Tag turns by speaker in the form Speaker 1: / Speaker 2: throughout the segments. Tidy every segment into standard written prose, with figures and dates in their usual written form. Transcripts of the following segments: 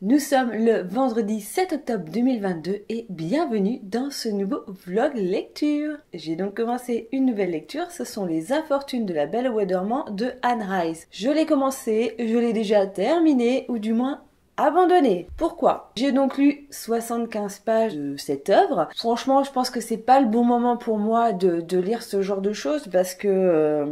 Speaker 1: Nous sommes le vendredi 7 octobre 2022 et bienvenue dans ce nouveau vlog lecture. J'ai donc commencé une nouvelle lecture, ce sont Les Infortunes de la Belle au Bois dormant de Anne Rice. Je l'ai commencé, je l'ai déjà terminé, ou du moins abandonné. Pourquoi? J'ai donc lu 75 pages de cette œuvre. Franchement, je pense que c'est pas le bon moment pour moi de lire ce genre de choses parce que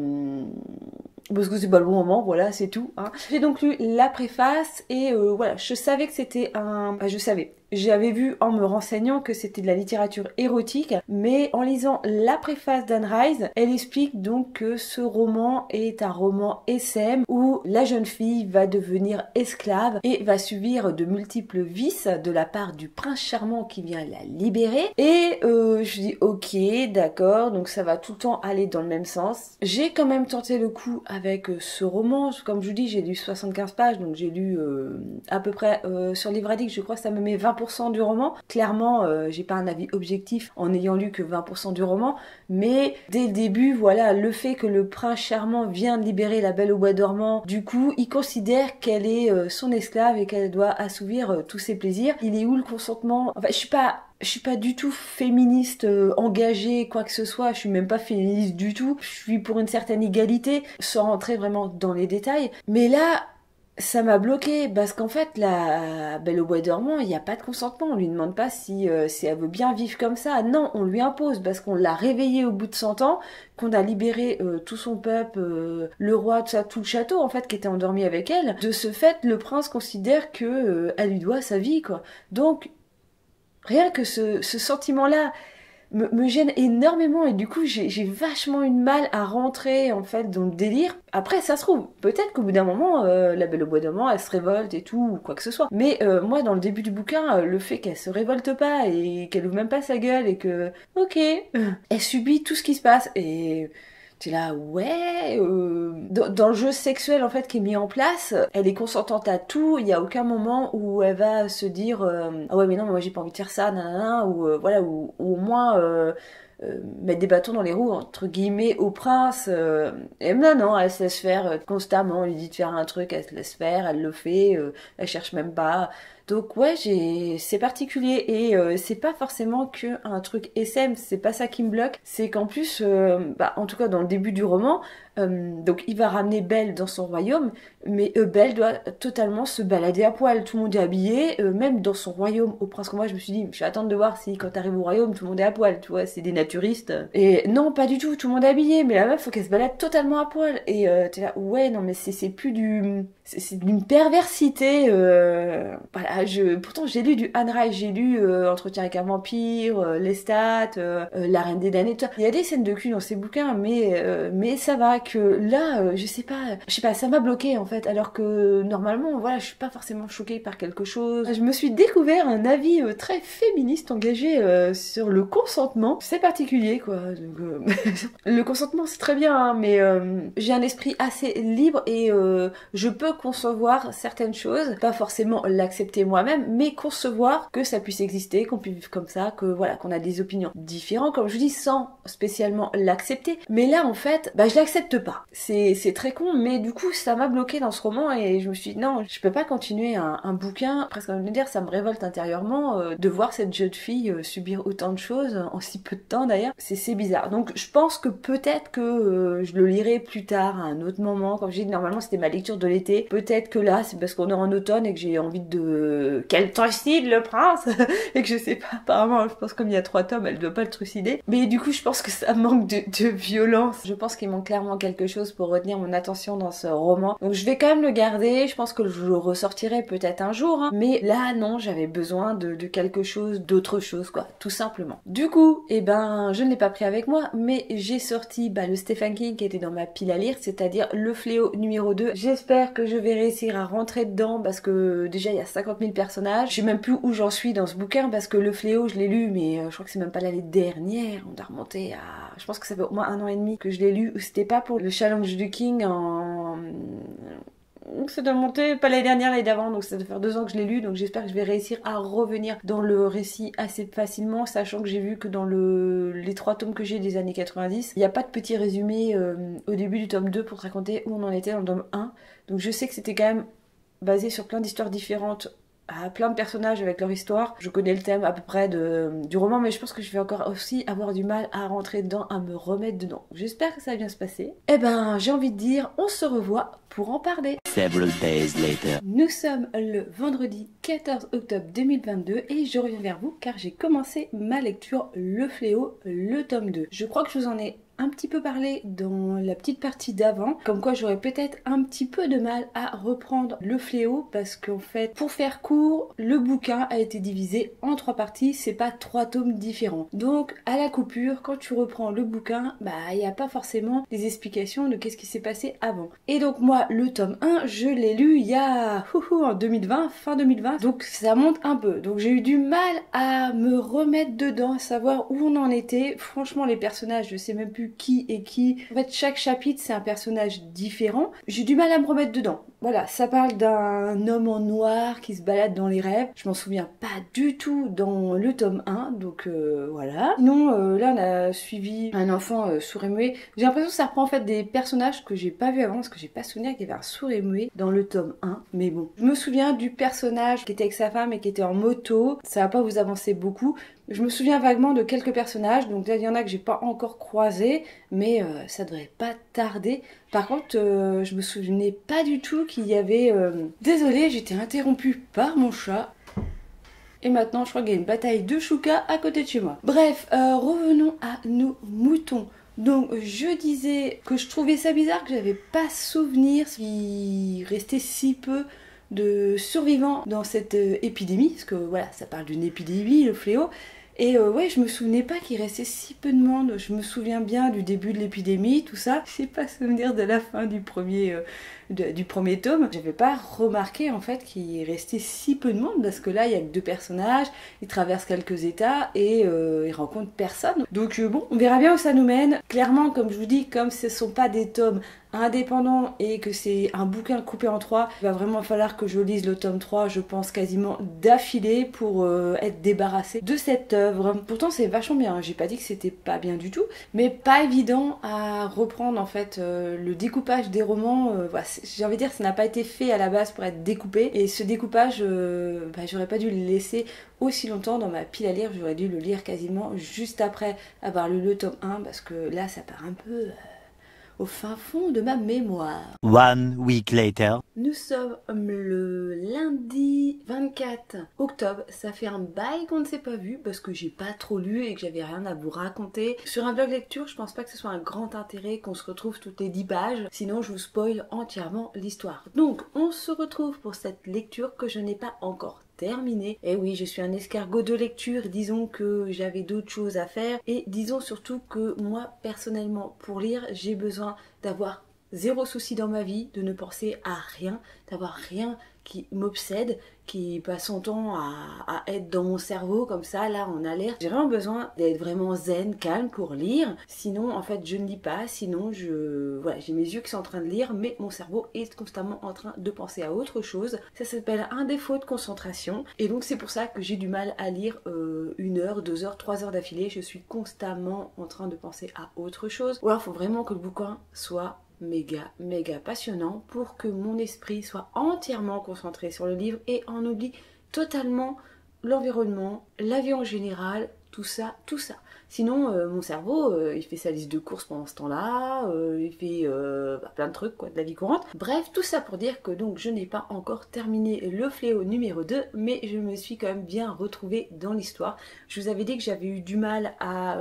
Speaker 1: c'est pas le bon moment, voilà, c'est tout. Hein. J'ai donc lu la préface et voilà, je savais que c'était un... Enfin, je savais. J'avais vu en me renseignant que c'était de la littérature érotique, mais en lisant la préface d'Anne Rice, elle explique donc que ce roman est un roman SM où la jeune fille va devenir esclave et va subir de multiples vices de la part du prince charmant qui vient la libérer. Et je dis ok, d'accord, donc ça va tout le temps aller dans le même sens. J'ai quand même tenté le coup avec ce roman, comme je vous dis, j'ai lu 75 pages, donc j'ai lu à peu près sur Livre Addict, je crois que ça me met 20% du roman. Clairement, j'ai pas un avis objectif en n'ayant lu que 20% du roman, mais dès le début, voilà, le fait que le prince charmant vient de libérer la Belle au Bois dormant, du coup, il considère qu'elle est son esclave et qu'elle doit assouvir tous ses plaisirs. Il est où le consentement? Enfin, je suis pas du tout féministe engagée, quoi que ce soit, je suis même pas féministe du tout. Je suis pour une certaine égalité, sans rentrer vraiment dans les détails. Mais là, ça m'a bloqué parce qu'en fait, la Belle au Bois dormant, il n'y a pas de consentement. On lui demande pas si elle veut bien vivre comme ça. Non, on lui impose parce qu'on l'a réveillée au bout de 100 ans, qu'on a libéré tout son peuple, le roi, tout le château en fait qui était endormi avec elle. De ce fait, le prince considère que elle lui doit sa vie, quoi. Donc rien que ce sentiment-là me gêne énormément et du coup j'ai vachement eu de mal à rentrer en fait dans le délire. Après ça se trouve, peut-être qu'au bout d'un moment la Belle au Bois dormant elle se révolte et tout ou quoi que ce soit. Mais moi dans le début du bouquin, le fait qu'elle se révolte pas et qu'elle ouvre même pas sa gueule et que ok, elle subit tout ce qui se passe et t'es là, ouais. Dans le jeu sexuel en fait qui est mis en place, elle est consentante à tout. Il n'y a aucun moment où elle va se dire ah ouais mais non mais moi j'ai pas envie de faire ça, nanana, ou voilà, ou au moins mettre des bâtons dans les roues entre guillemets au prince. Et non, elle se laisse faire constamment. On lui dit de faire un truc, elle se laisse faire, elle le fait, elle cherche même pas. Donc ouais, c'est particulier et c'est pas forcément que un truc SM, c'est pas ça qui me bloque, c'est qu'en plus, en tout cas dans le début du roman, donc il va ramener Belle dans son royaume, mais Belle doit totalement se balader à poil, tout le monde est habillé, même dans son royaume. Au prince que moi je me suis dit, je vais attendre de voir si quand t'arrives au royaume tout le monde est à poil, tu vois, c'est des naturistes. Et non, pas du tout, tout le monde est habillé, mais la meuf faut qu'elle se balade totalement à poil. Et t'es là, ouais non mais c'est plus du... C'est d'une perversité, voilà, pourtant j'ai lu du Anne Rice, j'ai lu Entretien avec un vampire, Lestat, La Reine des damnés, tout ça. Il y a des scènes de cul dans ces bouquins, mais ça va que là, je sais pas, ça m'a bloqué en fait, alors que normalement, voilà, je suis pas forcément choquée par quelque chose. Je me suis découvert un avis très féministe engagé sur le consentement, c'est particulier quoi. Donc, le consentement c'est très bien, hein, mais j'ai un esprit assez libre et je peux concevoir certaines choses, pas forcément l'accepter moi-même, mais concevoir que ça puisse exister, qu'on puisse vivre comme ça, que voilà, qu'on a des opinions différentes, comme je dis, sans spécialement l'accepter. Mais là, en fait, je l'accepte pas. C'est très con, mais du coup, ça m'a bloqué dans ce roman et je me suis dit, non, je peux pas continuer un bouquin, presque envie de dire, ça me révolte intérieurement de voir cette jeune fille subir autant de choses en si peu de temps d'ailleurs. C'est bizarre. Donc, je pense que peut-être que je le lirai plus tard, à un autre moment. Comme je dis, normalement, c'était ma lecture de l'été. Peut-être que là, c'est parce qu'on est en automne et que j'ai envie de... Qu'elle trucide le prince et que je sais pas, apparemment, je pense comme il y a 3 tomes, elle doit pas le trucider. Mais du coup, je pense que ça manque de violence. Je pense qu'il manque clairement quelque chose pour retenir mon attention dans ce roman. Donc je vais quand même le garder, je pense que je le ressortirai peut-être un jour. Hein. Mais là, non, j'avais besoin de quelque chose, d'autre chose, quoi, tout simplement. Du coup, je ne l'ai pas pris avec moi, mais j'ai sorti le Stephen King qui était dans ma pile à lire, c'est-à-dire Le Fléau numéro 2. J'espère que je vais réussir à rentrer dedans parce que déjà il y a 50 000 personnages. Je sais même plus où j'en suis dans ce bouquin parce que Le Fléau je l'ai lu mais je crois que c'est même pas l'année dernière. On doit remonter à... Je pense que ça fait au moins 1 an et demi que je l'ai lu. C'était pas pour le challenge du King en... Ça doit monter, pas l'année dernière, l'année d'avant, donc ça doit faire 2 ans que je l'ai lu, donc j'espère que je vais réussir à revenir dans le récit assez facilement, sachant que j'ai vu que dans les 3 tomes que j'ai des années 90, il n'y a pas de petit résumé au début du tome 2 pour te raconter où on en était dans le tome 1, donc je sais que c'était quand même basé sur plein d'histoires différentes à plein de personnages avec leur histoire. Je connais le thème à peu près du roman, mais je pense que je vais encore aussi avoir du mal à rentrer dedans, à me remettre dedans. J'espère que ça va bien se passer. Eh ben, j'ai envie de dire, on se revoit pour en parler.
Speaker 2: Several days later.
Speaker 1: Nous sommes le vendredi 14 octobre 2022 et je reviens vers vous car j'ai commencé ma lecture Le Fléau, le tome 2. Je crois que je vous en ai un petit peu parlé dans la petite partie d'avant, comme quoi j'aurais peut-être un petit peu de mal à reprendre Le Fléau parce qu'en fait, pour faire court, le bouquin a été divisé en 3 parties, c'est pas 3 tomes différents. Donc à la coupure, quand tu reprends le bouquin, bah il n'y a pas forcément des explications de qu'est-ce qui s'est passé avant. Et donc moi, le tome 1, je l'ai lu il y a en 2020, fin 2020, donc ça monte un peu. Donc j'ai eu du mal à me remettre dedans, à savoir où on en était. Franchement, les personnages, je sais même plus qui est qui. En fait, chaque chapitre, c'est un personnage différent. J'ai du mal à me remettre dedans. Voilà, ça parle d'un homme en noir qui se balade dans les rêves. Je m'en souviens pas du tout dans le tome 1, donc voilà. Sinon, là, on a suivi un enfant sourd et muet. J'ai l'impression que ça reprend en fait des personnages que j'ai pas vus avant, parce que j'ai pas souvenir qu'il y avait un sourd et muet dans le tome 1. Mais bon, je me souviens du personnage qui était avec sa femme et qui était en moto. Ça va pas vous avancer beaucoup. Je me souviens vaguement de quelques personnages, donc là il y en a que j'ai pas encore croisés, mais ça devrait pas tarder. Par contre, je me souvenais pas du tout qu'il y avait... Désolée, j'étais interrompue par mon chat. Et maintenant, je crois qu'il y a une bataille de chouka à côté de chez moi. Bref, revenons à nos moutons. Donc je disais que je trouvais ça bizarre que j'avais pas souvenir qu'il restait si peu de survivants dans cette épidémie, parce que voilà, ça parle d'une épidémie, le fléau. Et ouais, je me souvenais pas qu'il restait si peu de monde. Je me souviens bien du début de l'épidémie, tout ça. J'ai pas souvenir de la fin du premier tome. J'avais pas remarqué en fait qu'il restait si peu de monde, parce que là il y a que 2 personnages, ils traversent quelques états et ils rencontrent personne. Donc bon, on verra bien où ça nous mène. Clairement, comme je vous dis, comme ce sont pas des tomes indépendant et que c'est un bouquin coupé en 3, il va vraiment falloir que je lise le tome 3, je pense quasiment d'affilée pour être débarrassée de cette œuvre. Pourtant c'est vachement bien, j'ai pas dit que c'était pas bien du tout, mais pas évident à reprendre en fait le découpage des romans. Voilà, j'ai envie de dire que ça n'a pas été fait à la base pour être découpé, et ce découpage j'aurais pas dû le laisser aussi longtemps dans ma pile à lire, j'aurais dû le lire quasiment juste après avoir lu le tome 1, parce que là ça part un peu au fin fond de ma mémoire.
Speaker 2: 1 week later.
Speaker 1: Nous sommes le lundi 24 octobre. Ça fait un bail qu'on ne s'est pas vu parce que j'ai pas trop lu et que j'avais rien à vous raconter. Sur un blog lecture, je pense pas que ce soit un grand intérêt qu'on se retrouve toutes les 10 pages. Sinon, je vous spoil entièrement l'histoire. Donc, on se retrouve pour cette lecture que je n'ai pas encore terminé. Et oui, je suis un escargot de lecture, disons que j'avais d'autres choses à faire, et disons surtout que moi personnellement pour lire j'ai besoin d'avoir 0 souci dans ma vie, de ne penser à rien, d'avoir rien qui m'obsède, qui passe son temps à être dans mon cerveau comme ça, là en alerte. J'ai vraiment besoin d'être vraiment zen, calme pour lire. Sinon, en fait, je ne lis pas. Sinon, voilà, j'ai mes yeux qui sont en train de lire, mais mon cerveau est constamment en train de penser à autre chose. Ça s'appelle un défaut de concentration. Et donc, c'est pour ça que j'ai du mal à lire 1 heure, 2 heures, 3 heures d'affilée. Je suis constamment en train de penser à autre chose. Ou alors, il faut vraiment que le bouquin soit méga passionnant pour que mon esprit soit entièrement concentré sur le livre et en oublie totalement l'environnement, la vie en général, tout ça. Sinon, mon cerveau, il fait sa liste de courses pendant ce temps-là, il fait plein de trucs, quoi, de la vie courante. Bref, tout ça pour dire que donc je n'ai pas encore terminé le fléau numéro 2, mais je me suis quand même bien retrouvée dans l'histoire. Je vous avais dit que j'avais eu du mal à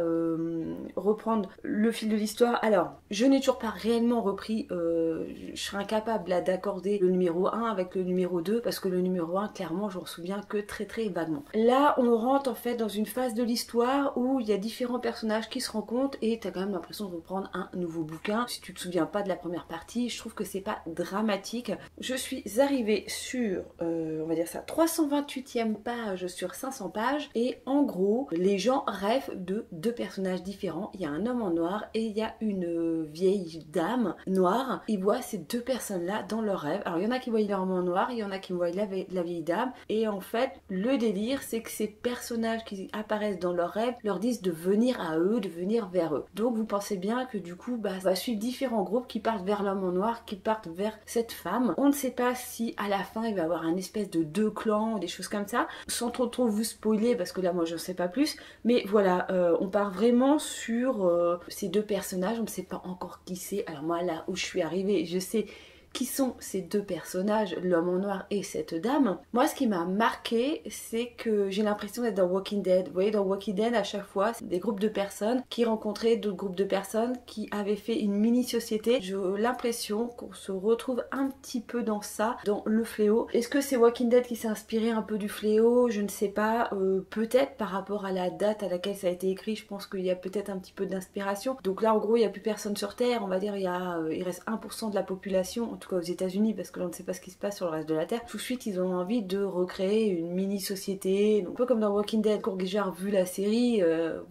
Speaker 1: reprendre le fil de l'histoire. Alors, je n'ai toujours pas réellement repris, je serais incapable là d'accorder le numéro 1 avec le numéro 2, parce que le numéro 1, clairement, je m'en souviens que très vaguement. Là, on rentre en fait dans une phase de l'histoire où il y a différents personnages qui se rencontrent et t'as quand même l'impression de reprendre un nouveau bouquin. Si tu te souviens pas de la première partie, je trouve que c'est pas dramatique. Je suis arrivée sur, on va dire ça, 328e page sur 500 pages, et en gros, les gens rêvent de 2 personnages différents. Il y a un homme en noir et il y a une vieille dame noire. Ils voient ces 2 personnes-là dans leurs rêves. Alors, il y en a qui voient l'homme en noir, il y en a qui voient la vieille dame, et en fait, le délire, c'est que ces personnages qui apparaissent dans leurs rêves, leur disent de venir à eux, de venir vers eux. Donc vous pensez bien que du coup, on va suivre différents groupes qui partent vers l'homme en noir, qui partent vers cette femme. On ne sait pas si à la fin il va y avoir un espèce de deux clans, des choses comme ça, sans trop vous spoiler parce que là moi je ne sais pas plus, mais voilà, on part vraiment sur ces deux personnages, on ne sait pas encore qui c'est. Alors moi là où je suis arrivée, je sais qui sont ces deux personnages, l'homme en noir et cette dame. Moi, ce qui m'a marqué, c'est que j'ai l'impression d'être dans Walking Dead. Vous voyez, dans Walking Dead, à chaque fois, c'est des groupes de personnes qui rencontraient d'autres groupes de personnes qui avaient fait une mini-société. J'ai l'impression qu'on se retrouve un petit peu dans ça, dans le fléau. Est-ce que c'est Walking Dead qui s'est inspiré un peu du fléau? Je ne sais pas. Peut-être par rapport à la date à laquelle ça a été écrit, je pense qu'il y a peut-être un petit peu d'inspiration. Donc là, en gros, il n'y a plus personne sur Terre. On va dire, il reste 1% de la population, en tout cas aux États-Unis, parce que l'on ne sait pas ce qui se passe sur le reste de la Terre. Tout de suite, ils ont envie de recréer une mini-société. Donc, un peu comme dans Walking Dead, quand j'ai vu la série,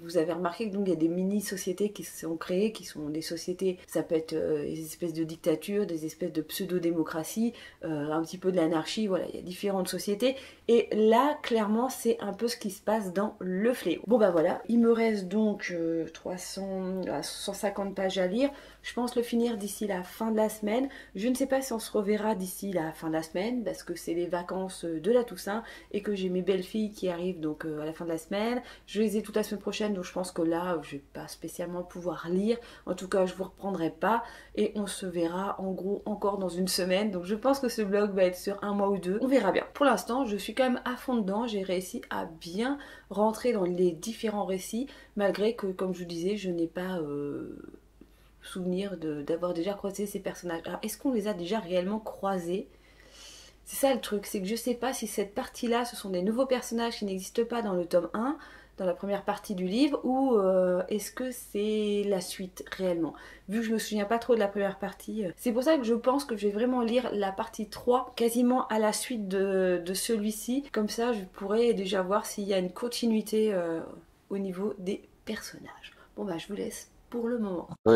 Speaker 1: vous avez remarqué que donc il y a des mini-sociétés qui se sont créées, qui sont des sociétés, ça peut être des espèces de dictatures, des espèces de pseudo-démocratie, un petit peu de l'anarchie, voilà, il y a différentes sociétés. Et là, clairement, c'est un peu ce qui se passe dans le fléau. Bon bah voilà, il me reste donc 150 pages à lire. Je pense le finir d'ici la fin de la semaine. Je ne sais pas si on se reverra d'ici la fin de la semaine parce que c'est les vacances de la Toussaint et que j'ai mes belles filles qui arrivent donc à la fin de la semaine. Je les ai toute la semaine prochaine, donc je pense que là je vais pas spécialement pouvoir lire. En tout cas, je vous reprendrai pas et on se verra en gros encore dans une semaine. Donc je pense que ce vlog va être sur un mois ou deux. On verra bien. Pour l'instant, je suis quand même à fond dedans. J'ai réussi à bien rentrer dans les différents récits malgré que, comme je vous disais, je n'ai pas souvenir d'avoir déjà croisé ces personnages. Alors est-ce qu'on les a déjà réellement croisés? C'est ça le truc, c'est que je sais pas si cette partie-là, ce sont des nouveaux personnages qui n'existent pas dans le tome 1, dans la première partie du livre, ou est-ce que c'est la suite réellement? Vu que je me souviens pas trop de la première partie, c'est pour ça que je pense que je vais vraiment lire la partie 3 quasiment à la suite de celui-ci. Comme ça, je pourrais déjà voir s'il y a une continuité au niveau des personnages. Bon bah je vous laisse pour le moment.
Speaker 2: 3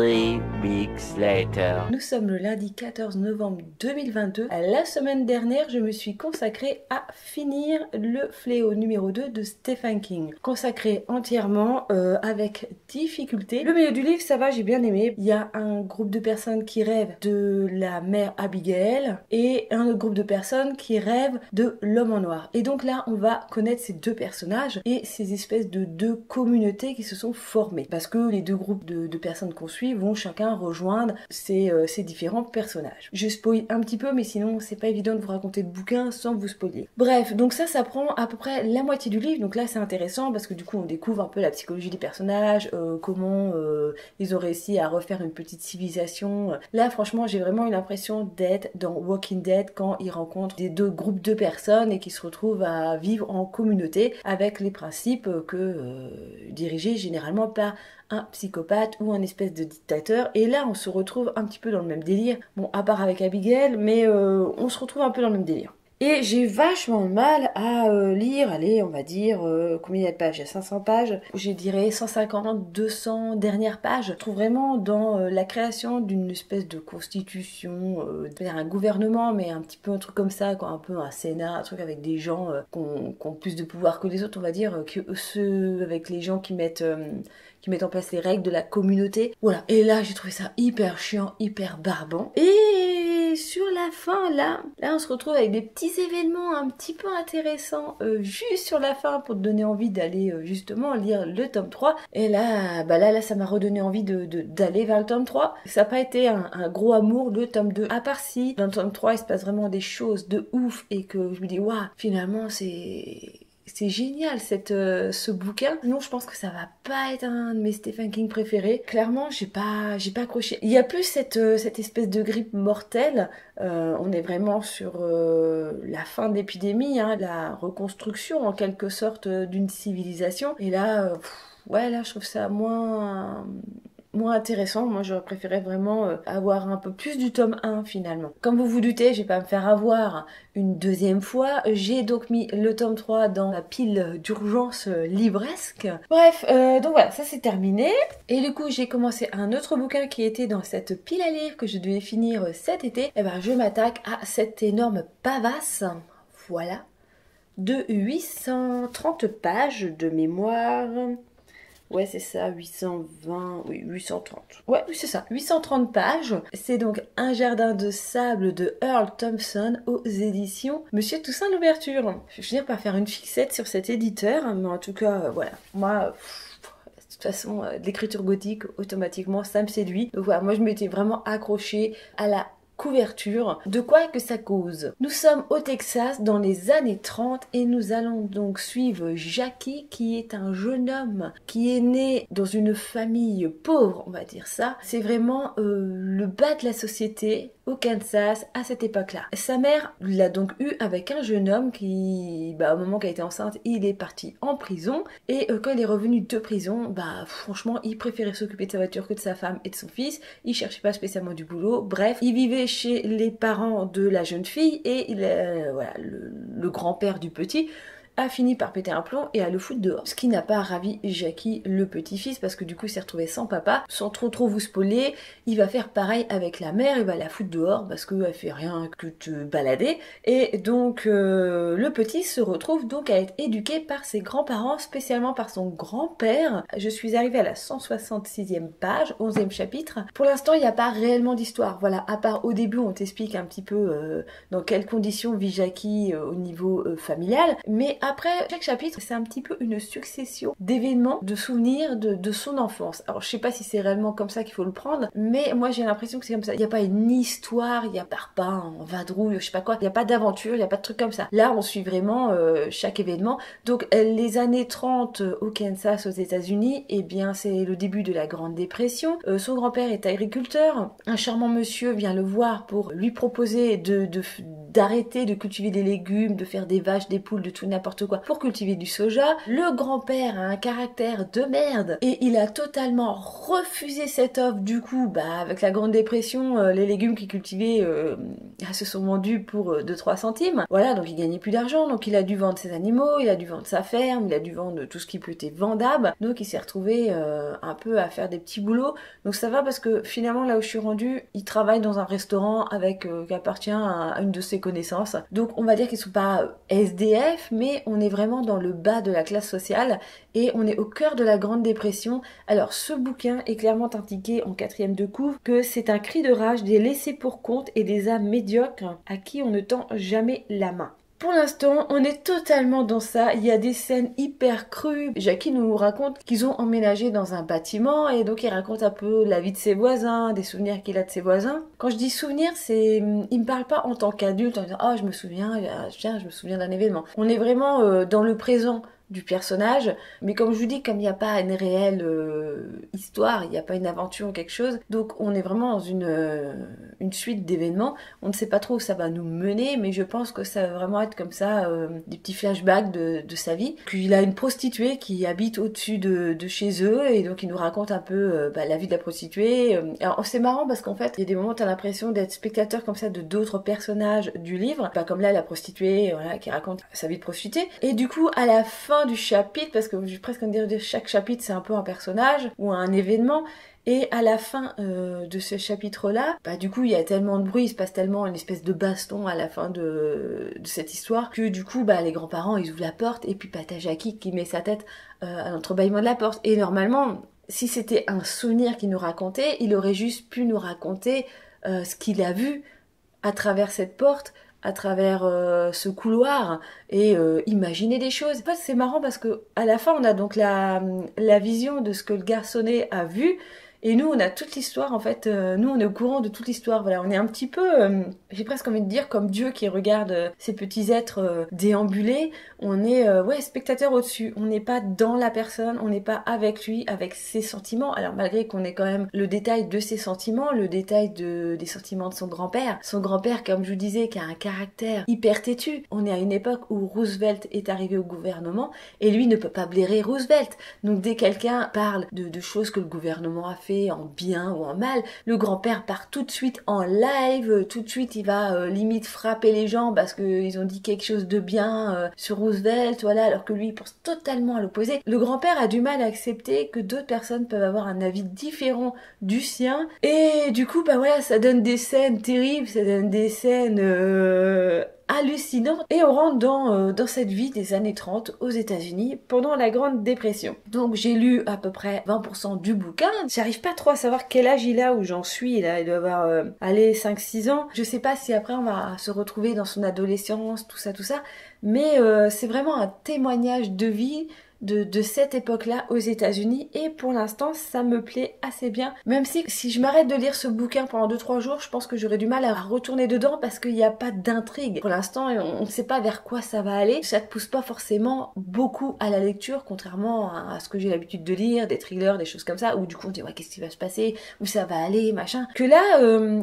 Speaker 2: weeks later.
Speaker 1: Nous sommes le lundi 14 novembre 2022. La semaine dernière, je me suis consacrée à finir le fléau numéro 2 de Stephen King. Consacré entièrement avec difficulté. Le milieu du livre, ça va, j'ai bien aimé. Il y a un groupe de personnes qui rêvent de la mère Abigail et un autre groupe de personnes qui rêvent de l'homme en noir. Et donc là, on va connaître ces deux personnages et ces espèces de deux communautés qui se sont formées. Parce que les deux groupes de personnes qu'on suit vont chacun rejoindre ces différents personnages. Je spoil un petit peu, mais sinon c'est pas évident de vous raconter le bouquin sans vous spoiler. Bref, donc ça prend à peu près la moitié du livre, donc là c'est intéressant parce que du coup on découvre un peu la psychologie des personnages, comment ils ont réussi à refaire une petite civilisation. Là franchement j'ai vraiment eu l'impression d'être dans Walking Dead quand ils rencontrent des deux groupes de personnes et qui se retrouvent à vivre en communauté avec les principes dirigés généralement par un psychopathe ou un espèce de dictateur. Et là, on se retrouve un petit peu dans le même délire. Bon, à part avec Abigail, mais on se retrouve un peu dans le même délire. Et j'ai vachement mal à lire, allez, on va dire, combien il y a de pages? Il y a 500 pages. Je dirais 150, 200 dernières pages. Je trouve vraiment dans la création d'une espèce de constitution, un gouvernement, mais un petit peu un truc comme ça, quoi, un peu un Sénat, un truc avec des gens qui ont plus de pouvoir que les autres, on va dire, que ceux avec les gens qui mettent en place les règles de la communauté. Voilà. Et là, j'ai trouvé ça hyper chiant, hyper barbant. Et sur la fin, là, on se retrouve avec des petits événements un petit peu intéressants juste sur la fin pour te donner envie d'aller justement lire le tome 3. Et là, là, ça m'a redonné envie d'aller vers le tome 3. Ça n'a pas été un gros amour, le tome 2. À part si, dans le tome 3, il se passe vraiment des choses de ouf et que je me dis, waouh, finalement, c'est génial ce bouquin. Sinon, je pense que ça va pas être un de mes Stephen King préférés. Clairement, j'ai pas accroché. Il y a plus cette espèce de grippe mortelle. On est vraiment sur la fin de l'épidémie, hein, la reconstruction en quelque sorte d'une civilisation. Et là, là, je trouve ça moins intéressant. Moi j'aurais préféré vraiment avoir un peu plus du tome 1 finalement. Comme vous vous doutez, je vais pas me faire avoir une deuxième fois. J'ai donc mis le tome 3 dans la pile d'urgence livresque. Bref, donc voilà, ça c'est terminé. Et du coup j'ai commencé un autre bouquin qui était dans cette pile à lire que je devais finir cet été. Et ben je m'attaque à cette énorme pavasse. Voilà. de 830 pages de mémoire. Ouais, c'est ça, 820, oui, 830. Ouais, oui, c'est ça, 830 pages. C'est donc Un jardin de sable de Earl Thompson aux éditions Monsieur Toussaint Louverture. Je vais finir par faire une fixette sur cet éditeur, mais en tout cas, voilà. Moi, de toute façon, l'écriture gothique, automatiquement, ça me séduit. Donc voilà, moi, je m'étais vraiment accrochée à la couverture. De quoi que ça cause? Nous sommes au Texas dans les années 30 et nous allons donc suivre Jackie qui est un jeune homme qui est né dans une famille pauvre, on va dire ça. C'est vraiment le bas de la société au Kansas à cette époque-là. Sa mère l'a donc eu avec un jeune homme qui, au moment qu'elle était enceinte, il est parti en prison et quand il est revenu de prison, franchement, il préférait s'occuper de sa voiture que de sa femme et de son fils. Il cherchait pas spécialement du boulot. Bref, il vivait chez les parents de la jeune fille et voilà, le grand-père du petit a fini par péter un plomb et à le foutre dehors. Ce qui n'a pas ravi Jackie, le petit-fils, parce que du coup il s'est retrouvé sans papa. Sans trop vous spoiler, il va faire pareil avec la mère, il va la foutre dehors parce qu'elle fait rien que te balader. Et donc le petit se retrouve donc à être éduqué par ses grands-parents, spécialement par son grand-père. Je suis arrivée à la 166e page, 11e chapitre. Pour l'instant, il n'y a pas réellement d'histoire. Voilà, à part au début, on t'explique un petit peu dans quelles conditions vit Jackie au niveau familial. Mais après, chaque chapitre, c'est un petit peu une succession d'événements, de souvenirs de son enfance. Alors, je sais pas si c'est réellement comme ça qu'il faut le prendre, mais moi, j'ai l'impression que c'est comme ça. Il n'y a pas une histoire, il n'y a pas en vadrouille, je sais pas quoi. Il n'y a pas d'aventure, il n'y a pas de truc comme ça. Là, on suit vraiment chaque événement. Donc, les années 30 au Kansas, aux États-Unis, eh bien, c'est le début de la Grande Dépression. Son grand-père est agriculteur. Un charmant monsieur vient le voir pour lui proposer d'arrêter de cultiver des légumes, de faire des vaches, des poules, de tout n'importe quoi pour cultiver du soja. Le grand-père a un caractère de merde et il a totalement refusé cette offre. Du coup, avec la Grande Dépression, les légumes qu'il cultivait se sont vendus pour 2-3 centimes. Voilà, donc il gagnait plus d'argent, donc il a dû vendre ses animaux, il a dû vendre sa ferme, il a dû vendre tout ce qui peut être vendable. Donc il s'est retrouvé un peu à faire des petits boulots. Donc ça va parce que finalement là où je suis rendue, il travaille dans un restaurant avec qui appartient à une de ses connaissances. Donc on va dire qu'ils sont pas SDF, mais on est vraiment dans le bas de la classe sociale et on est au cœur de la Grande Dépression. Alors ce bouquin est clairement indiqué en 4e de couve que c'est un cri de rage des laissés pour compte et des âmes médiocres à qui on ne tend jamais la main. Pour l'instant, on est totalement dans ça. Il y a des scènes hyper crues. Jackie nous raconte qu'ils ont emménagé dans un bâtiment et donc il raconte un peu la vie de ses voisins, des souvenirs qu'il a de ses voisins. Quand je dis souvenirs, il me parle pas en tant qu'adulte en disant « Oh, je me souviens, tiens, je me souviens d'un événement ». On est vraiment dans le présent du personnage, mais comme je vous dis, comme il n'y a pas une réelle histoire, il n'y a pas une aventure ou quelque chose, donc on est vraiment dans une suite d'événements. On ne sait pas trop où ça va nous mener, mais je pense que ça va vraiment être comme ça, des petits flashbacks de sa vie. Puis il a une prostituée qui habite au-dessus de chez eux, et donc il nous raconte un peu la vie de la prostituée. Alors c'est marrant parce qu'en fait, il y a des moments où tu as l'impression d'être spectateur comme ça de d'autres personnages du livre, pas comme là la prostituée voilà, qui raconte sa vie de prostituée, et du coup à la fin du chapitre, parce que je vais presque dire chaque chapitre c'est un peu un personnage ou un événement, et à la fin de ce chapitre-là, du coup il y a tellement de bruit, il se passe tellement une espèce de baston à la fin de cette histoire que du coup les grands-parents ils ouvrent la porte et puis t'as Jackie qui met sa tête à l'entrebâillement de la porte. Et normalement, si c'était un souvenir qu'il nous racontait, il aurait juste pu nous raconter ce qu'il a vu à travers cette porte, à travers ce couloir et imaginer des choses. En fait, c'est marrant parce que à la fin, on a donc la vision de ce que le garçonnet a vu. Et nous, on a toute l'histoire, en fait, nous, on est au courant de toute l'histoire, voilà, on est un petit peu, j'ai presque envie de dire, comme Dieu qui regarde ces petits êtres déambuler, on est, spectateur au-dessus, on n'est pas dans la personne, on n'est pas avec lui, avec ses sentiments, alors malgré qu'on ait quand même le détail de ses sentiments, le détail des sentiments de son grand-père, comme je vous disais, qui a un caractère hyper têtu. On est à une époque où Roosevelt est arrivé au gouvernement, et lui ne peut pas blairer Roosevelt, donc dès que quelqu'un parle de choses que le gouvernement a fait, en bien ou en mal, le grand-père part tout de suite en live, tout de suite il va limite frapper les gens parce qu'ils ont dit quelque chose de bien sur Roosevelt, voilà, alors que lui il pense totalement à l'opposé. Le grand-père a du mal à accepter que d'autres personnes peuvent avoir un avis différent du sien, et du coup voilà, ça donne des scènes terribles, ça donne des scènes hallucinante et on rentre dans cette vie des années 30 aux États-Unis pendant la Grande Dépression. Donc j'ai lu à peu près 20% du bouquin. J'arrive pas trop à savoir quel âge il a, où j'en suis là. Il doit avoir allez 5-6 ans. Je sais pas si après on va se retrouver dans son adolescence, tout ça. Mais c'est vraiment un témoignage de vie de cette époque-là aux États-Unis et pour l'instant ça me plaît assez bien. Même si je m'arrête de lire ce bouquin pendant 2-3 jours, je pense que j'aurai du mal à retourner dedans parce qu'il n'y a pas d'intrigue. Pour l'instant, on ne sait pas vers quoi ça va aller. Ça te pousse pas forcément beaucoup à la lecture, contrairement à ce que j'ai l'habitude de lire, des thrillers, des choses comme ça, où du coup on dit ouais qu'est-ce qui va se passer, où ça va aller, machin. Que là,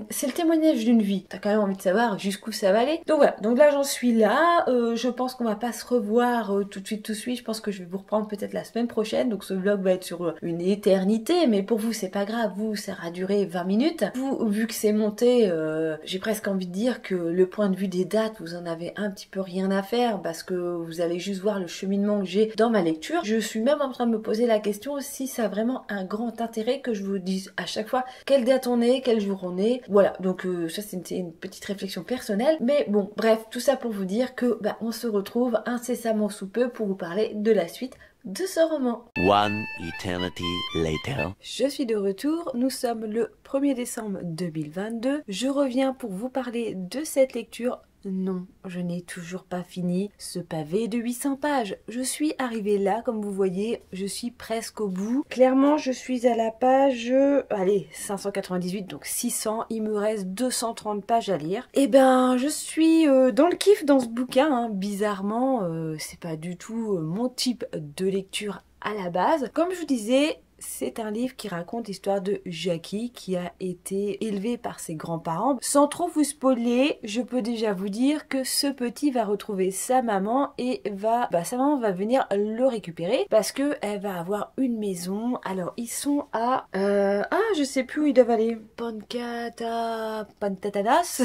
Speaker 1: c'est le témoignage d'une vie. T'as quand même envie de savoir jusqu'où ça va aller. Donc voilà, donc là j'en suis là. Je pense qu'on va pas se revoir tout de suite. Je pense que je vais vous reprendre peut-être la semaine prochaine, donc ce vlog va être sur une éternité, mais pour vous c'est pas grave, vous ça aura duré 20 minutes. Vous, vu que c'est monté, j'ai presque envie de dire que le point de vue des dates, vous en avez un petit peu rien à faire, parce que vous allez juste voir le cheminement que j'ai dans ma lecture. Je suis même en train de me poser la question si ça a vraiment un grand intérêt que je vous dise à chaque fois quelle date on est, quel jour on est, voilà, donc ça c'est une petite réflexion personnelle, mais bon, bref, tout ça pour vous dire que on se retrouve incessamment sous peu pour vous parler de la suite de ce roman.
Speaker 2: One eternity later.
Speaker 1: Je suis de retour, nous sommes le 1er décembre 2022. Je reviens pour vous parler de cette lecture. Non, je n'ai toujours pas fini ce pavé de 800 pages. Je suis arrivée là, comme vous voyez, je suis presque au bout. Clairement, je suis à la page, allez, 598, donc 600. Il me reste 230 pages à lire. Et ben, je suis dans le kiff dans ce bouquin. Hein. Bizarrement, c'est pas du tout mon type de lecture à la base. Comme je vous disais, c'est un livre qui raconte l'histoire de Jackie qui a été élevé par ses grands-parents. Sans trop vous spoiler, je peux déjà vous dire que ce petit va retrouver sa maman et sa maman va venir le récupérer parce que elle va avoir une maison. Alors ils sont à je sais plus où ils doivent aller. Pantatanas.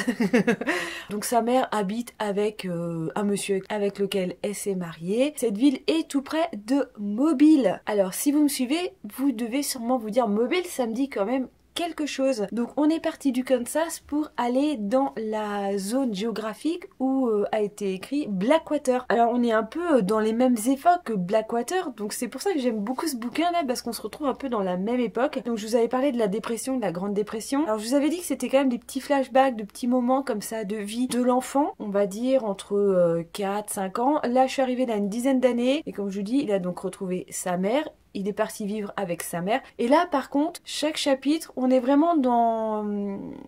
Speaker 1: Donc sa mère habite avec un monsieur avec lequel elle s'est mariée. Cette ville est tout près de Mobile. Alors si vous me suivez, vous devez sûrement vous dire Mobile, ça me dit quand même quelque chose. Donc on est parti du Kansas pour aller dans la zone géographique où a été écrit Blackwater. Alors on est un peu dans les mêmes époques que Blackwater, donc c'est pour ça que j'aime beaucoup ce bouquin là, parce qu'on se retrouve un peu dans la même époque. Donc je vous avais parlé de la dépression, de la Grande Dépression. Alors je vous avais dit que c'était quand même des petits flashbacks, de petits moments comme ça de vie de l'enfant, on va dire entre 4-5 ans. Là je suis arrivée là une dizaine d'années, et comme je vous dis, il a donc retrouvé sa mère. Il est parti vivre avec sa mère. Et là, par contre, chaque chapitre, on est vraiment dans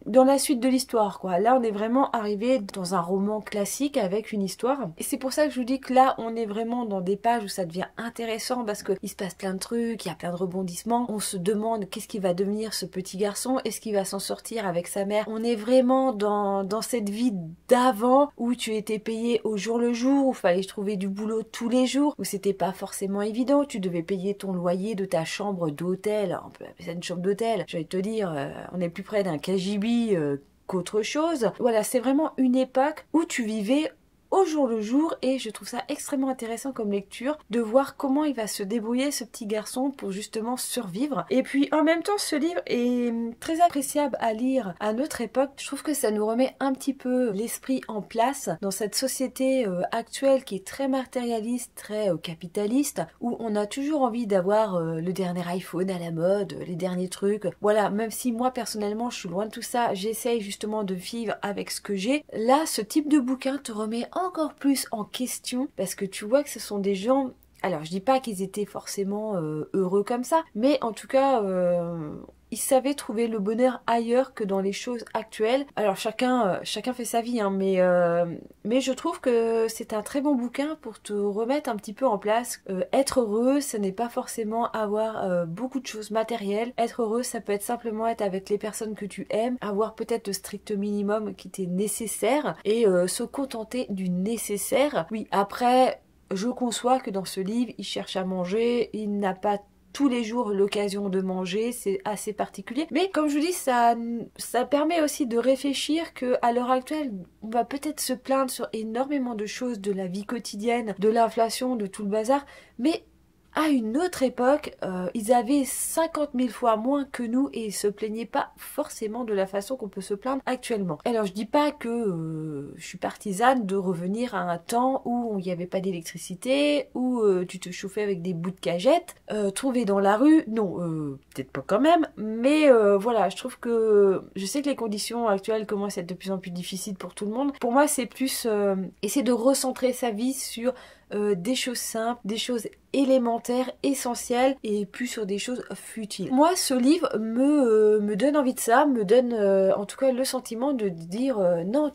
Speaker 1: la suite de l'histoire, quoi. Là, on est vraiment arrivé dans un roman classique avec une histoire. Et c'est pour ça que je vous dis que là, on est vraiment dans des pages où ça devient intéressant parce qu'il se passe plein de trucs, il y a plein de rebondissements. On se demande qu'est-ce qui va devenir ce petit garçon, est-ce qu'il va s'en sortir avec sa mère. On est vraiment dans cette vie d'avant où tu étais payé au jour le jour, où il fallait trouver du boulot tous les jours, où c'était pas forcément évident, tu devais payer ton loyer de ta chambre d'hôtel, on peut appeler ça une chambre d'hôtel, j'allais te dire, on est plus près d'un KGB qu'autre chose. Voilà, c'est vraiment une époque où tu vivais au jour le jour et je trouve ça extrêmement intéressant comme lecture de voir comment il va se débrouiller ce petit garçon pour justement survivre. Et puis en même temps ce livre est très appréciable à lire à notre époque. Je trouve que ça nous remet un petit peu l'esprit en place dans cette société actuelle qui est très matérialiste, très capitaliste, où on a toujours envie d'avoir le dernier iPhone à la mode, les derniers trucs. Voilà, même si moi personnellement je suis loin de tout ça, j'essaye justement de vivre avec ce que j'ai. Là, ce type de bouquin te remet encore plus en question parce que tu vois que ce sont des gens, alors je dis pas qu'ils étaient forcément heureux comme ça, mais en tout cas ils savaient trouver le bonheur ailleurs que dans les choses actuelles. Alors chacun fait sa vie, hein, mais je trouve que c'est un très bon bouquin pour te remettre un petit peu en place. Être heureux, ce n'est pas forcément avoir beaucoup de choses matérielles. Être heureux, ça peut être simplement être avec les personnes que tu aimes, avoir peut-être le strict minimum qui t'est nécessaire et se contenter du nécessaire. Oui, après, je conçois que dans ce livre, il cherche à manger, il n'a pas tous les jours l'occasion de manger, c'est assez particulier. Mais comme je vous dis, ça permet aussi de réfléchir qu'à l'heure actuelle, on va peut-être se plaindre sur énormément de choses de la vie quotidienne, de l'inflation, de tout le bazar, mais à une autre époque, ils avaient 50 000 fois moins que nous et ils se plaignaient pas forcément de la façon qu'on peut se plaindre actuellement. Alors je dis pas que je suis partisane de revenir à un temps où il n'y avait pas d'électricité, où tu te chauffais avec des bouts de cagette, trouvés dans la rue, non, peut-être pas quand même, mais voilà, je trouve que, je sais que les conditions actuelles commencent à être de plus en plus difficiles pour tout le monde. Pour moi c'est plus essayer de recentrer sa vie sur des choses simples, des choses élémentaires, essentielles et plus sur des choses futiles. Moi, ce livre me donne envie de ça, me donne en tout cas le sentiment de dire non,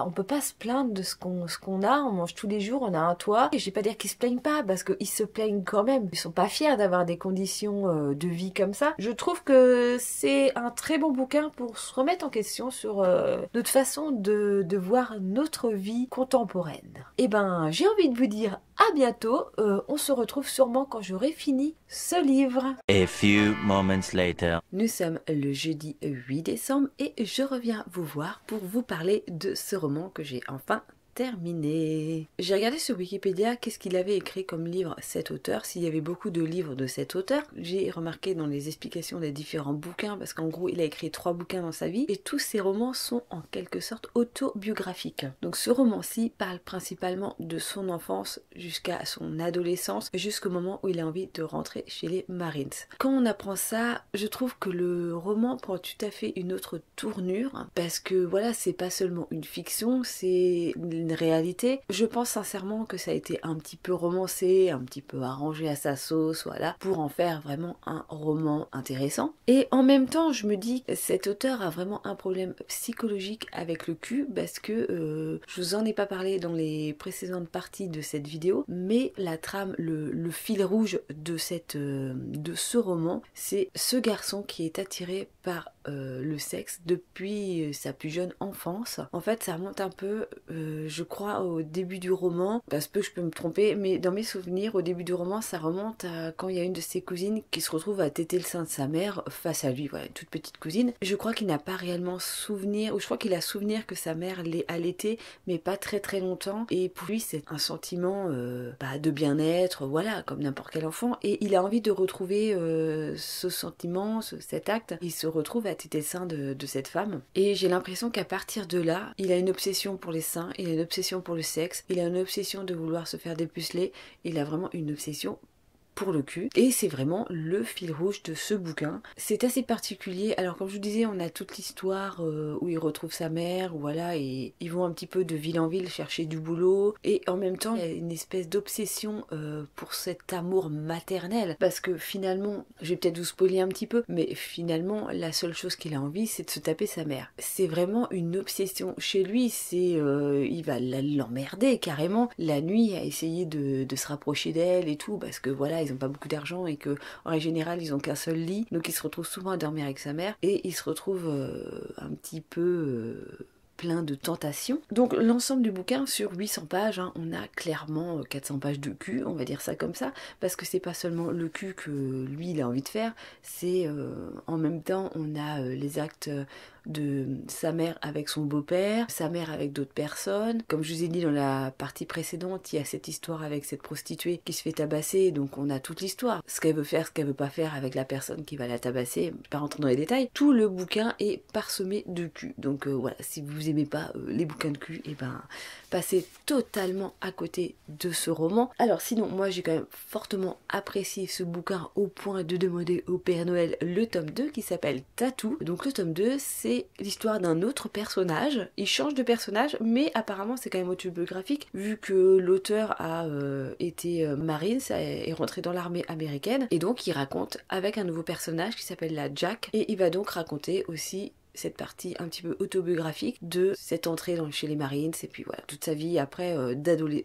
Speaker 1: on peut pas se plaindre de ce qu'on a, on mange tous les jours, on a un toit. Et je vais pas dire qu'ils se plaignent pas parce qu'ils se plaignent quand même. Ils sont pas fiers d'avoir des conditions de vie comme ça. Je trouve que c'est un très bon bouquin pour se remettre en question sur notre façon de voir notre vie contemporaine. Et ben, j'ai envie de vous dire à bientôt. On se retrouve sûrement quand j'aurai fini ce livre.
Speaker 2: A few moments later.
Speaker 1: Nous sommes le jeudi 8 décembre et je reviens vous voir pour vous parler de ce roman que j'ai enfin terminé. J'ai regardé sur Wikipédia qu'est-ce qu'il avait écrit comme livre cet auteur, s'il y avait beaucoup de livres de cet auteur. J'ai remarqué dans les explications des différents bouquins, parce qu'en gros il a écrit 3 bouquins dans sa vie, et tous ces romans sont en quelque sorte autobiographiques. Donc ce roman-ci parle principalement de son enfance jusqu'à son adolescence, jusqu'au moment où il a envie de rentrer chez les Marines. Quand on apprend ça, je trouve que le roman prend tout à fait une autre tournure, parce que voilà, c'est pas seulement une fiction, c'est une réalité. Je pense sincèrement que ça a été un petit peu romancé, un petit peu arrangé à sa sauce, voilà, pour en faire vraiment un roman intéressant. Et en même temps, je me dis, cet auteur a vraiment un problème psychologique avec le cul, parce que je vous en ai pas parlé dans les précédentes parties de cette vidéo, mais la trame, le fil rouge de ce roman, c'est ce garçon qui est attiré par le sexe depuis sa plus jeune enfance. En fait, ça remonte un peu, je crois, au début du roman, parce que je peux me tromper, mais dans mes souvenirs, au début du roman, ça remonte à quand il y a une de ses cousines qui se retrouve à téter le sein de sa mère face à lui, voilà, une toute petite cousine. Je crois qu'il n'a pas réellement souvenir, ou je crois qu'il a souvenir que sa mère l'ait allaité, mais pas très très longtemps, et pour lui c'est un sentiment de bien-être, voilà, comme n'importe quel enfant, et il a envie de retrouver ce sentiment, cet acte. Il se retrouve à téter le sein de cette femme, et j'ai l'impression qu'à partir de là, il a une obsession pour les seins, il a une obsession pour le sexe, il a une obsession de vouloir se faire dépuceler, il a vraiment une obsession pour le cul, et c'est vraiment le fil rouge de ce bouquin. C'est assez particulier. Alors comme je vous disais, on a toute l'histoire où il retrouve sa mère, voilà, et ils vont un petit peu de ville en ville chercher du boulot, et en même temps il y a une espèce d'obsession pour cet amour maternel, parce que finalement, je vais peut-être vous spoiler un petit peu, mais finalement la seule chose qu'il a envie, c'est de se taper sa mère. C'est vraiment une obsession chez lui, c'est il va l'emmerder carrément la nuit à essayer de se rapprocher d'elle et tout, parce que voilà, ils ont pas beaucoup d'argent et que en règle générale ils ont qu'un seul lit, donc il se retrouve souvent à dormir avec sa mère, et il se retrouve un petit peu plein de tentations. Donc l'ensemble du bouquin, sur 800 pages, hein, on a clairement 400 pages de cul, on va dire ça comme ça, parce que c'est pas seulement le cul que lui il a envie de faire, c'est en même temps on a les actes de sa mère avec son beau-père, sa mère avec d'autres personnes. Comme je vous ai dit dans la partie précédente, il y a cette histoire avec cette prostituée qui se fait tabasser, donc on a toute l'histoire. Ce qu'elle veut faire, ce qu'elle veut pas faire avec la personne qui va la tabasser, je vais pas rentrer dans les détails. Tout le bouquin est parsemé de cul. Donc voilà, si vous aimez pas les bouquins de cul, et ben passez totalement à côté de ce roman. Alors sinon, moi j'ai quand même fortement apprécié ce bouquin au point de demander au Père Noël le tome 2 qui s'appelle Tatou. Donc le tome 2, c'est l'histoire d'un autre personnage. Il change de personnage, mais apparemment c'est quand même autobiographique, vu que l'auteur a été Marines, est rentré dans l'armée américaine, et donc il raconte avec un nouveau personnage qui s'appelle la Jack, et il va donc raconter aussi cette partie un petit peu autobiographique de cette entrée chez les Marines, et puis voilà, toute sa vie après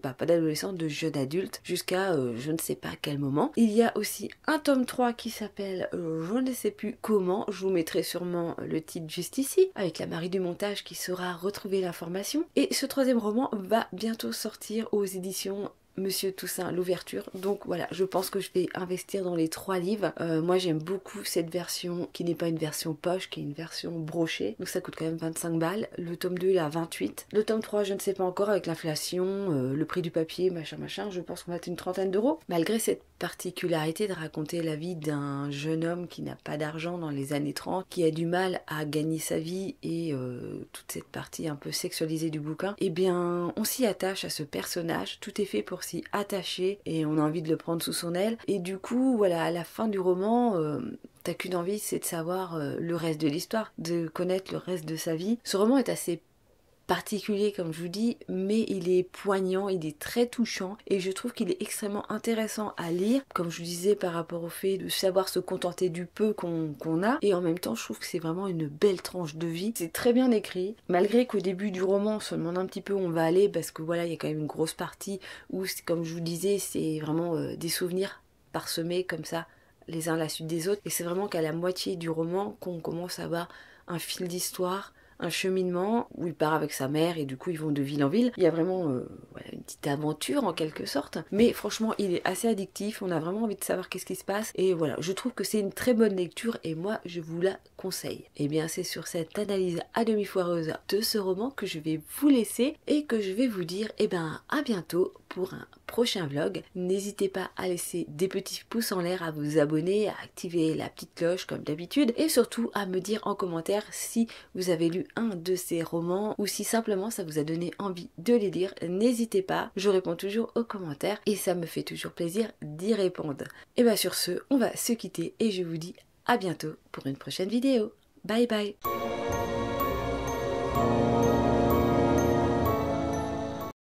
Speaker 1: pas d'adolescent, de jeune adulte, jusqu'à je ne sais pas quel moment. Il y a aussi un tome 3 qui s'appelle je ne sais plus comment, je vous mettrai sûrement le titre juste ici, avec la Marie du montage qui saura retrouver l'information. Et ce troisième roman va bientôt sortir aux éditions Monsieur Toussaint, l'ouverture. Donc voilà, je pense que je vais investir dans les 3 livres. Moi j'aime beaucoup cette version qui n'est pas une version poche, qui est une version brochée. Donc ça coûte quand même 25 balles. Le tome 2 il est à 28. Le tome 3 je ne sais pas encore, avec l'inflation, le prix du papier, machin. Je pense qu'on va être une 30aine d'euros. Malgré cette particularité de raconter la vie d'un jeune homme qui n'a pas d'argent dans les années 30, qui a du mal à gagner sa vie et toute cette partie un peu sexualisée du bouquin, eh bien on s'y attache à ce personnage, tout est fait pour s'y attacher et on a envie de le prendre sous son aile. Et du coup, voilà, à la fin du roman, t'as qu'une envie, c'est de savoir le reste de l'histoire, de connaître le reste de sa vie. Ce roman est assez particulier comme je vous dis, mais il est poignant, il est très touchant et je trouve qu'il est extrêmement intéressant à lire, comme je vous disais par rapport au fait de savoir se contenter du peu qu'on a, et en même temps je trouve que c'est vraiment une belle tranche de vie. C'est très bien écrit, malgré qu'au début du roman on se demande un petit peu où on va aller, parce que voilà, il y a quand même une grosse partie où, comme je vous disais, c'est vraiment des souvenirs parsemés comme ça les uns à la suite des autres, et c'est vraiment qu'à la moitié du roman qu'on commence à avoir un fil d'histoire, un cheminement où il part avec sa mère et du coup ils vont de ville en ville. Il y a vraiment voilà, une petite aventure en quelque sorte, mais franchement il est assez addictif, on a vraiment envie de savoir qu'est-ce qui se passe et voilà, je trouve que c'est une très bonne lecture et moi je vous la conseille. Et bien c'est sur cette analyse à demi foireuse de ce roman que je vais vous laisser et que je vais vous dire à bientôt pour un prochain vlog. N'hésitez pas à laisser des petits pouces en l'air, à vous abonner, à activer la petite cloche comme d'habitude et surtout à me dire en commentaire si vous avez lu un de ces romans ou si simplement ça vous a donné envie de les lire. N'hésitez pas, je réponds toujours aux commentaires et ça me fait toujours plaisir d'y répondre. Et bien sur ce, on va se quitter et je vous dis à bientôt pour une prochaine vidéo. Bye bye.